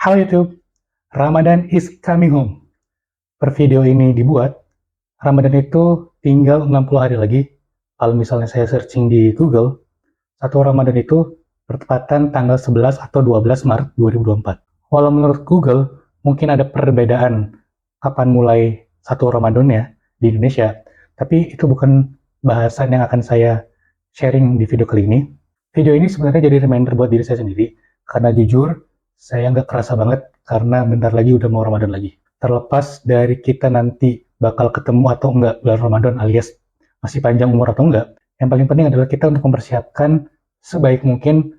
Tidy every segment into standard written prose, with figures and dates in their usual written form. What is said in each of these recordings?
Halo YouTube, Ramadan is coming home. Per video ini dibuat, Ramadan itu tinggal 60 hari lagi. Kalau misalnya saya searching di Google, satu Ramadan itu bertepatan tanggal 11 atau 12 Maret 2024. Walau menurut Google, mungkin ada perbedaan kapan mulai satu Ramadan ya di Indonesia, tapi itu bukan bahasan yang akan saya sharing di video kali ini. Video ini sebenarnya jadi reminder buat diri saya sendiri, karena jujur, saya nggak kerasa banget karena bentar lagi udah mau Ramadan lagi. Terlepas dari kita nanti bakal ketemu atau enggak bulan Ramadan alias masih panjang umur atau enggak, yang paling penting adalah kita untuk mempersiapkan sebaik mungkin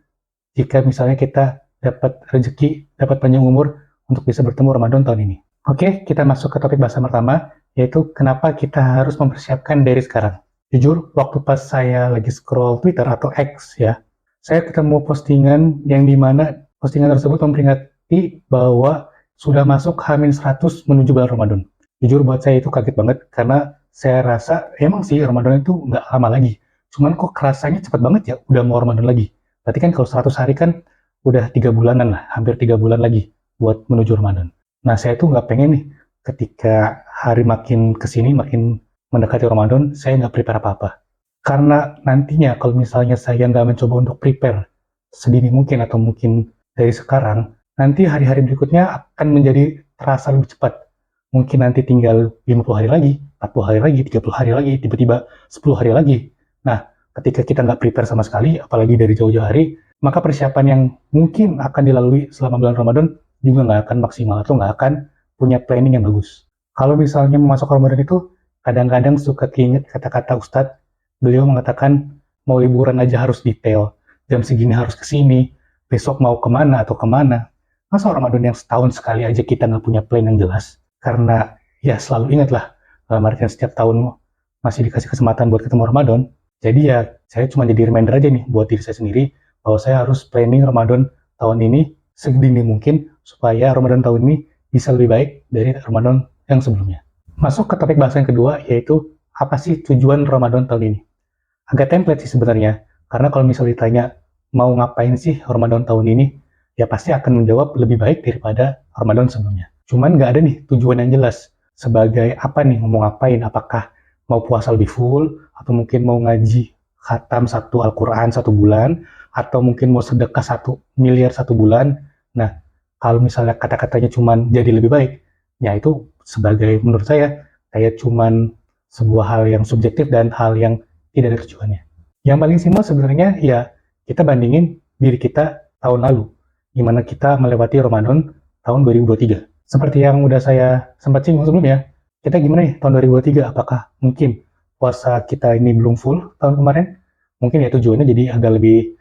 jika misalnya kita dapat rezeki, dapat panjang umur untuk bisa bertemu Ramadan tahun ini. Oke, kita masuk ke topik bahasan pertama, yaitu kenapa kita harus mempersiapkan dari sekarang. Jujur, waktu pas saya lagi scroll Twitter atau X ya, saya ketemu postingan yang dimana postingan tersebut memperingati bahwa sudah masuk H-100 menuju bulan Ramadan. Jujur buat saya itu kaget banget, karena saya rasa emang sih Ramadan itu nggak lama lagi. Cuman kok kerasanya cepat banget ya, udah mau Ramadan lagi. Berarti kan kalau 100 hari kan udah 3 bulanan lah, hampir 3 bulan lagi buat menuju Ramadan. Nah saya tuh nggak pengen nih, ketika hari makin kesini, makin mendekati Ramadan, saya nggak prepare apa-apa. Karena nantinya kalau misalnya saya nggak mencoba untuk prepare sedini mungkin atau mungkin dari sekarang, nanti hari-hari berikutnya akan menjadi terasa lebih cepat. Mungkin nanti tinggal 50 hari lagi, 40 hari lagi, 30 hari lagi, tiba-tiba 10 hari lagi. Nah, ketika kita nggak prepare sama sekali, apalagi dari jauh-jauh hari, maka persiapan yang mungkin akan dilalui selama bulan Ramadan juga nggak akan maksimal atau nggak akan punya planning yang bagus. Kalau misalnya masuk Ramadan itu, kadang-kadang suka keinget kata-kata Ustadz, beliau mengatakan, mau liburan aja harus detail, jam segini harus kesini, besok mau kemana atau kemana. Masa Ramadan yang setahun sekali aja kita nggak punya plan yang jelas? Karena ya selalu ingatlah, Ramadan setiap tahun masih dikasih kesempatan buat ketemu Ramadan. Jadi ya saya cuma jadi reminder aja nih buat diri saya sendiri, bahwa saya harus planning Ramadan tahun ini sedini mungkin, supaya Ramadan tahun ini bisa lebih baik dari Ramadan yang sebelumnya. Masuk ke topik bahasan kedua, yaitu apa sih tujuan Ramadan tahun ini? Agak template sih sebenarnya, karena kalau misalnya ditanya mau ngapain sih Ramadan tahun ini, ya pasti akan menjawab lebih baik daripada Ramadan sebelumnya. Cuman nggak ada nih tujuan yang jelas, sebagai apa nih, mau ngapain, apakah mau puasa lebih full, atau mungkin mau ngaji khatam satu Al-Quran 1 bulan, atau mungkin mau sedekah 1 miliar 1 bulan. Nah, kalau misalnya kata-katanya cuman jadi lebih baik, ya itu sebagai menurut saya, kayak cuman sebuah hal yang subjektif dan hal yang tidak ada tujuannya. Yang paling simpel sebenarnya ya kita bandingin diri kita tahun lalu, gimana kita melewati Ramadan tahun 2023. Seperti yang udah saya sempat singgung sebelumnya, kita gimana nih tahun 2023? Apakah mungkin puasa kita ini belum full tahun kemarin? Mungkin ya tujuannya jadi agak lebih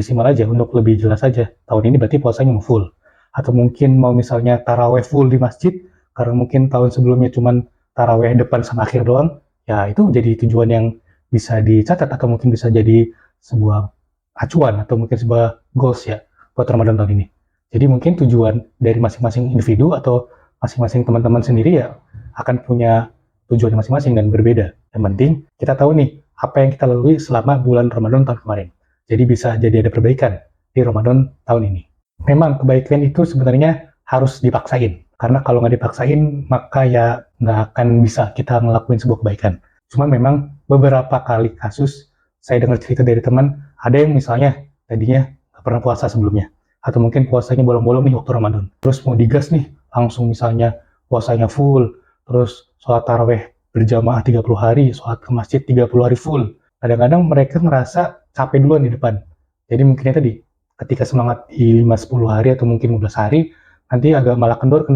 simpel aja, untuk lebih jelas aja. Tahun ini berarti puasanya mau full. Atau mungkin mau misalnya taraweh full di masjid, karena mungkin tahun sebelumnya cuman taraweh depan sama akhir doang, ya itu jadi tujuan yang bisa dicatat atau mungkin bisa jadi sebuah acuan atau mungkin sebuah goals ya buat Ramadan tahun ini. Jadi mungkin tujuan dari masing-masing individu atau masing-masing teman-teman sendiri ya akan punya tujuan masing-masing dan berbeda. Yang penting kita tahu nih apa yang kita lalui selama bulan Ramadan tahun kemarin. Jadi bisa jadi ada perbaikan di Ramadan tahun ini. Memang kebaikan itu sebenarnya harus dipaksain. Karena kalau nggak dipaksain, maka ya nggak akan bisa kita ngelakuin sebuah kebaikan. Cuma memang beberapa kali kasus saya dengar cerita dari teman, ada yang misalnya tadinya nggak pernah puasa sebelumnya, atau mungkin puasanya bolong-bolong nih waktu Ramadan, terus mau digas nih, langsung misalnya puasanya full, terus sholat taraweh berjamaah 30 hari, sholat ke masjid 30 hari full. Kadang-kadang mereka ngerasa capek duluan di depan. Jadi mungkinnya tadi, ketika semangat di 5-10 hari atau mungkin 15 hari, nanti agak malah kendor,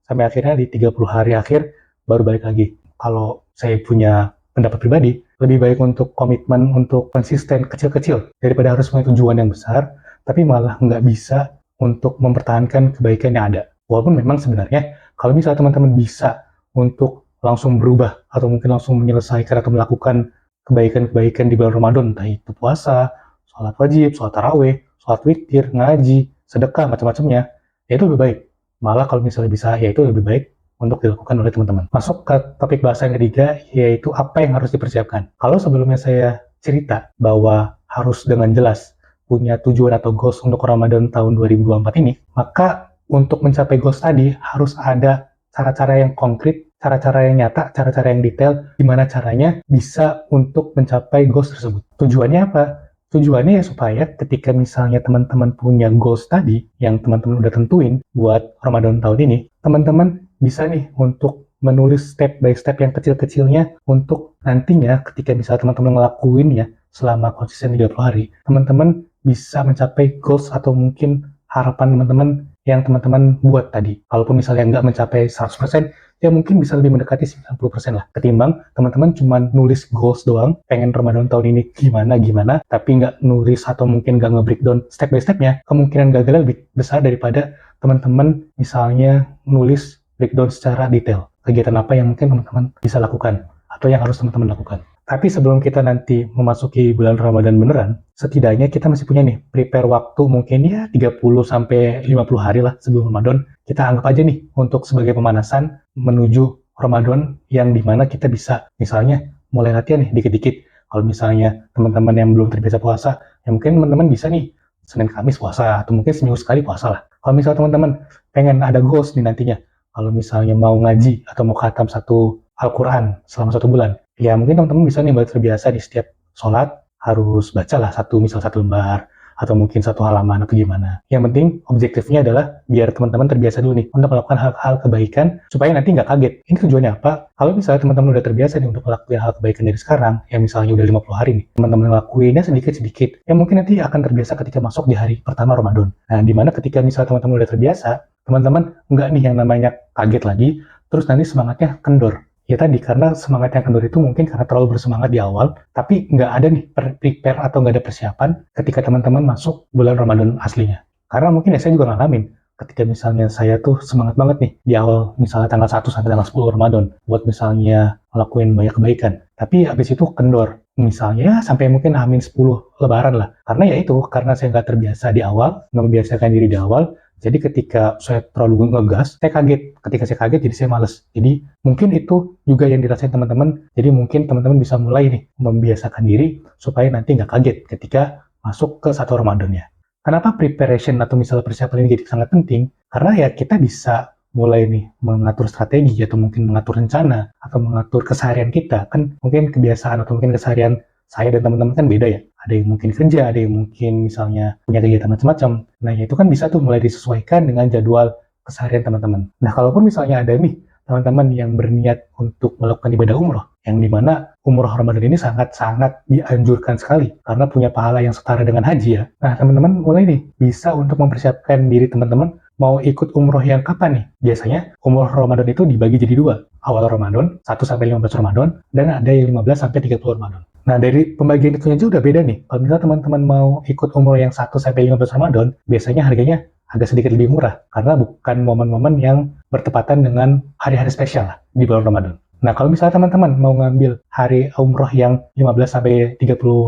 sampai akhirnya di 30 hari akhir baru balik lagi. Kalau saya punya pendapat pribadi, lebih baik untuk komitmen untuk konsisten kecil-kecil daripada harus punya tujuan yang besar, tapi malah nggak bisa untuk mempertahankan kebaikan yang ada. Walaupun memang sebenarnya kalau misalnya teman-teman bisa untuk langsung berubah atau mungkin langsung menyelesaikan atau melakukan kebaikan-kebaikan di bulan Ramadan, entah itu puasa, sholat wajib, sholat taraweh, sholat witir, ngaji, sedekah, macam-macamnya, ya itu lebih baik. Malah kalau misalnya bisa, ya itu lebih baik untuk dilakukan oleh teman-teman. Masuk ke topik bahasa yang ketiga, yaitu apa yang harus dipersiapkan. Kalau sebelumnya saya cerita bahwa harus dengan jelas punya tujuan atau goals untuk Ramadan tahun 2024 ini, maka untuk mencapai goals tadi harus ada cara-cara yang konkret, cara-cara yang nyata, cara-cara yang detail, gimana caranya bisa untuk mencapai goals tersebut. Tujuannya apa? Tujuannya ya supaya ketika misalnya teman-teman punya goals tadi yang teman-teman udah tentuin buat Ramadan tahun ini, teman-teman bisa nih untuk menulis step by step yang kecil-kecilnya untuk nantinya ketika misalnya teman-teman ngelakuinnya selama konsisten 30 hari, teman-teman bisa mencapai goals atau mungkin harapan teman-teman yang teman-teman buat tadi. Kalaupun misalnya nggak mencapai 100%, ya mungkin bisa lebih mendekati 90% lah. Ketimbang teman-teman cuma nulis goals doang, pengen Ramadan tahun ini gimana-gimana, tapi nggak nulis atau mungkin nggak nge-breakdown step by step-nya, kemungkinan gagalnya lebih besar daripada teman-teman misalnya nulis breakdown secara detail. Kegiatan apa yang mungkin teman-teman bisa lakukan, atau yang harus teman-teman lakukan. Tapi sebelum kita nanti memasuki bulan Ramadan beneran, setidaknya kita masih punya nih, prepare waktu mungkin ya 30-50 hari lah sebelum Ramadan. Kita anggap aja nih, untuk sebagai pemanasan menuju Ramadan yang dimana kita bisa misalnya mulai latihan nih dikit-dikit. Kalau misalnya teman-teman yang belum terbiasa puasa, ya mungkin teman-teman bisa nih Senin Kamis puasa, atau mungkin seminggu sekali puasa lah. Kalau misalnya teman-teman pengen ada goals nih nantinya, kalau misalnya mau ngaji atau mau khatam satu Al-Quran selama 1 bulan, ya mungkin teman-teman bisa nih terbiasa di setiap sholat harus bacalah misal satu lembar, atau mungkin satu halaman atau gimana. Yang penting objektifnya adalah biar teman-teman terbiasa dulu nih untuk melakukan hal-hal kebaikan supaya nanti nggak kaget. Ini tujuannya apa? Kalau misalnya teman-teman udah terbiasa nih untuk melakukan hal kebaikan dari sekarang, ya misalnya udah 50 hari nih, teman-teman ngelakuinnya sedikit-sedikit, ya mungkin nanti akan terbiasa ketika masuk di hari pertama Ramadan. Nah, dimana ketika misalnya teman-teman udah terbiasa, teman-teman nggak nih yang namanya kaget lagi, terus nanti semangatnya kendor. Ya tadi, karena semangat yang kendor itu mungkin karena terlalu bersemangat di awal, tapi nggak ada nih prepare atau nggak ada persiapan ketika teman-teman masuk bulan Ramadan aslinya. Karena mungkin ya saya juga ngalamin, ketika misalnya saya tuh semangat banget nih di awal, misalnya tanggal 1 sampai tanggal 10 Ramadan, buat misalnya ngelakuin banyak kebaikan. Tapi habis itu kendor, misalnya sampai mungkin hamin 10 lebaran lah. Karena ya itu, karena saya nggak terbiasa di awal, nggak membiasakan diri di awal, jadi ketika saya terlalu ngegas, saya kaget. Ketika saya kaget, jadi saya males. Jadi mungkin itu juga yang dirasain teman-teman. Jadi mungkin teman-teman bisa mulai nih membiasakan diri supaya nanti nggak kaget ketika masuk ke satu Ramadannya. Kenapa preparation atau misalnya persiapan ini jadi sangat penting? Karena ya kita bisa mulai nih mengatur strategi atau mungkin mengatur rencana atau mengatur keseharian kita. Kan mungkin kebiasaan atau mungkin keseharian saya dan teman-teman kan beda ya. Ada yang mungkin kerja, ada yang mungkin misalnya punya kegiatan macam-macam. Nah, itu kan bisa tuh mulai disesuaikan dengan jadwal keseharian teman-teman. Nah, kalaupun misalnya ada nih teman-teman yang berniat untuk melakukan ibadah umroh, yang dimana umroh Ramadan ini sangat-sangat dianjurkan sekali karena punya pahala yang setara dengan haji ya. Nah, teman-teman mulai nih bisa untuk mempersiapkan diri teman-teman mau ikut umroh yang kapan nih? Biasanya umroh Ramadan itu dibagi jadi dua. Awal Ramadan, 1-15 Ramadan, dan ada yang 15-30 Ramadan. Nah, dari pembagian itu aja udah beda nih. Kalau misalnya teman-teman mau ikut umroh yang 1-15 Ramadan, biasanya harganya agak sedikit lebih murah, karena bukan momen-momen yang bertepatan dengan hari-hari spesial lah di bulan Ramadan. Nah, kalau misalnya teman-teman mau ngambil hari umroh yang 15-30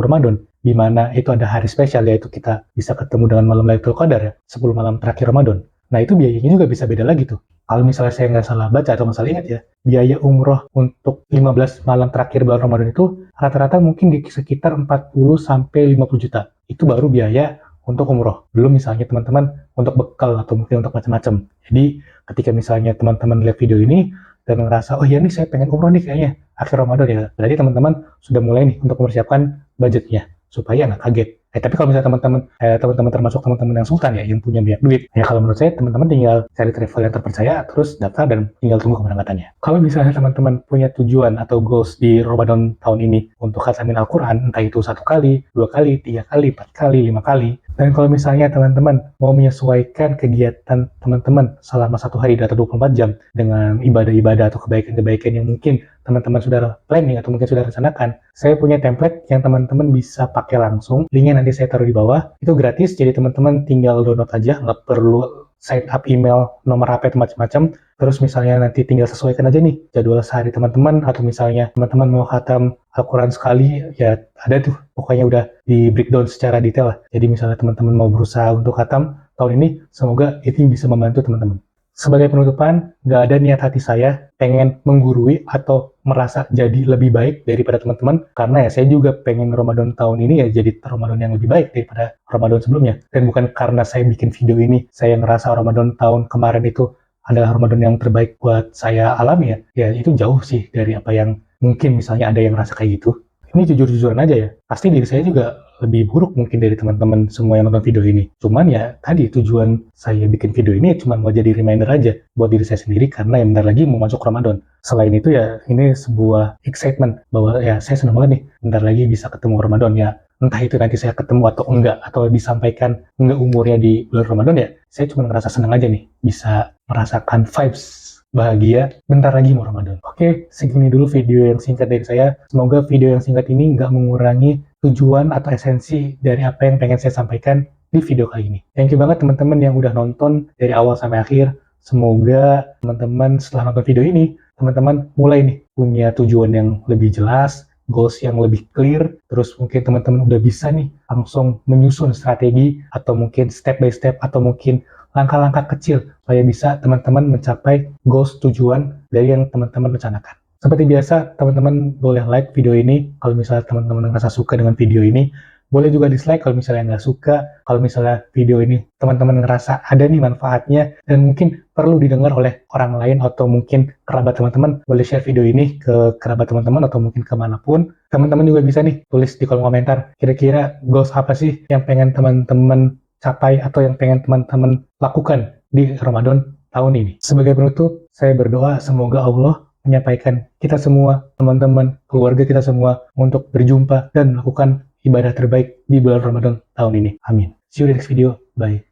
Ramadan, di mana itu ada hari spesial, yaitu kita bisa ketemu dengan malam Lailatul Qadar ya, 10 malam terakhir Ramadan. Nah, itu biayanya juga bisa beda lagi tuh. Kalau misalnya saya nggak salah baca atau nggak salah ingat ya, biaya umroh untuk 15 malam terakhir bulan Ramadan itu rata-rata mungkin di sekitar 40-50 juta. Itu baru biaya untuk umroh. Belum misalnya teman-teman untuk bekal atau mungkin untuk macam-macam. Jadi ketika misalnya teman-teman lihat video ini dan ngerasa, oh iya nih saya pengen umroh nih kayaknya akhir Ramadan ya. Berarti teman-teman sudah mulai nih untuk mempersiapkan budgetnya supaya nggak kaget. Tapi kalau misalnya teman-teman termasuk teman-teman yang sultan ya, yang punya banyak duit, ya kalau menurut saya teman-teman tinggal cari travel yang terpercaya, terus daftar dan tinggal tunggu keberangkatannya. Kalau misalnya teman-teman punya tujuan atau goals di Ramadan tahun ini untuk khatamin Al-Quran, entah itu 1 kali, 2 kali, 3 kali, 4 kali, 5 kali, dan kalau misalnya teman-teman mau menyesuaikan kegiatan teman-teman selama 1 hari atau 24 jam dengan ibadah-ibadah atau kebaikan-kebaikan yang mungkin teman-teman sudah planning atau mungkin sudah rencanakan, saya punya template yang teman-teman bisa pakai langsung. Linknya nanti saya taruh di bawah. Itu gratis, jadi teman-teman tinggal download aja, nggak perlu sign up email, nomor HP, atau macam-macam. Terus misalnya nanti tinggal sesuaikan aja nih jadwal sehari teman-teman, atau misalnya teman-teman mau khatam Al-Quran sekali, ya ada tuh, pokoknya udah di breakdown secara detail lah. Jadi misalnya teman-teman mau berusaha untuk khatam tahun ini, semoga itu bisa membantu teman-teman. Sebagai penutupan, nggak ada niat hati saya pengen menggurui atau merasa jadi lebih baik daripada teman-teman, karena ya saya juga pengen Ramadan tahun ini ya jadi Ramadan yang lebih baik daripada Ramadan sebelumnya. Dan bukan karena saya bikin video ini, saya ngerasa Ramadan tahun kemarin itu adalah Ramadan yang terbaik buat saya alami ya. Ya itu jauh sih dari apa yang mungkin misalnya ada yang ngerasa kayak gitu. Ini jujur-jujuran aja ya. Pasti diri saya juga lebih buruk mungkin dari teman-teman semua yang nonton video ini. Cuman ya tadi tujuan saya bikin video ini cuma mau jadi reminder aja buat diri saya sendiri karena yang bentar lagi mau masuk Ramadan. Selain itu ya ini sebuah excitement bahwa ya saya senang banget nih bentar lagi bisa ketemu Ramadan ya. Entah itu nanti saya ketemu atau enggak atau disampaikan enggak umurnya di bulan Ramadan ya. Saya cuma ngerasa senang aja nih bisa merasakan vibes bahagia bentar lagi mau Ramadan. Oke, segini dulu video yang singkat dari saya. Semoga video yang singkat ini nggak mengurangi tujuan atau esensi dari apa yang pengen saya sampaikan di video kali ini. Thank you banget teman-teman yang udah nonton dari awal sampai akhir. Semoga teman-teman setelah nonton video ini, teman-teman mulai nih punya tujuan yang lebih jelas, goals yang lebih clear, terus mungkin teman-teman udah bisa nih langsung menyusun strategi atau mungkin step by step atau mungkin langkah-langkah kecil supaya bisa teman-teman mencapai goals tujuan dari yang teman-teman rencanakan. Seperti biasa, teman-teman boleh like video ini kalau misalnya teman-teman ngerasa suka dengan video ini. Boleh juga dislike kalau misalnya nggak suka. Kalau misalnya video ini teman-teman ngerasa ada nih manfaatnya dan mungkin perlu didengar oleh orang lain atau mungkin kerabat teman-teman, boleh share video ini ke kerabat teman-teman atau mungkin kemanapun. Teman-teman juga bisa nih tulis di kolom komentar kira-kira goals apa sih yang pengen teman-teman capai atau yang pengen teman-teman lakukan di Ramadan tahun ini. Sebagai penutup, saya berdoa semoga Allah menyampaikan kita semua, teman-teman, keluarga kita semua untuk berjumpa dan melakukan ibadah terbaik di bulan Ramadan tahun ini. Amin. See you di next video. Bye.